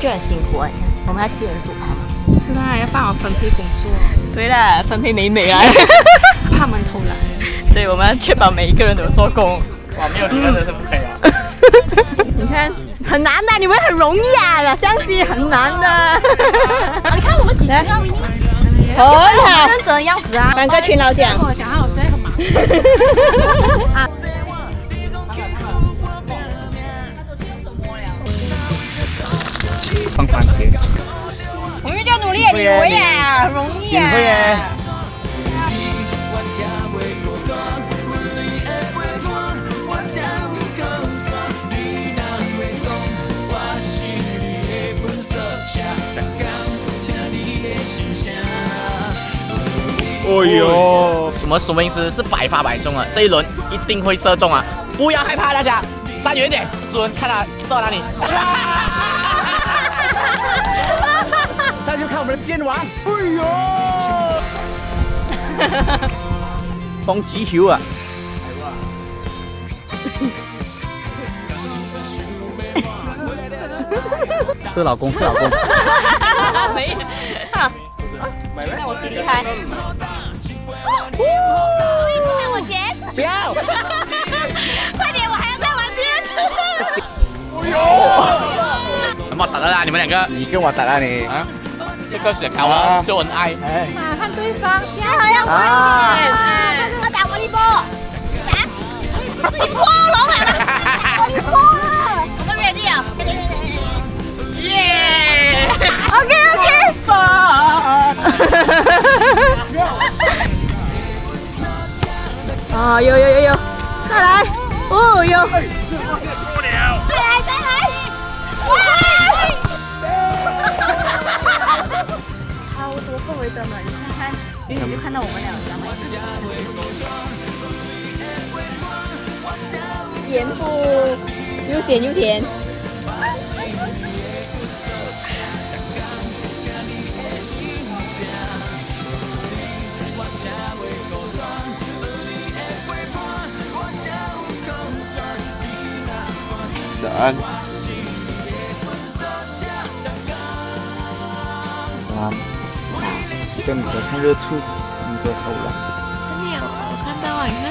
就很辛苦啊。你看，我们要监督他们。是啦，要帮我分配工作。对了，分配美美啊，怕他们偷懒。对，我们要确保每一个人都有做工。哇，没有你真的是不可以啊！你看，很难的，你们很容易啊，相机很难的。你看我们几十号已经很好，认真的样子啊。3个勤劳奖。跟我讲话，我现在很忙。放番茄。我们一定要努力，你会呀，很容易啊。会耶。哎呦！我们苏明斯是百发百中啊，这一轮一定会射中啊！不要害怕，大家站远点。苏文，看他射到哪里？再去看我们的剑王。哎呦！风急球啊！是老公，是老公。没有。看我几厉害！看我姐！不要！快点，我还要再玩第二次。哎呦！有没有打到啦？你们两个？你跟我打到你啊？这个雪糕啊，秀恩爱。哎。看对方，现在还要快点！但是我打魔力波，打！你破龙了！魔力波了！我们 ready 啊！耶 ！OK。啊，有，再来，哦，有，再来，哇！超多氛围灯的，你看，远远就看到我们俩在甜不？又咸又甜。早安。早安。这个你的看热处，你的头了。你有，我看到啊，你看。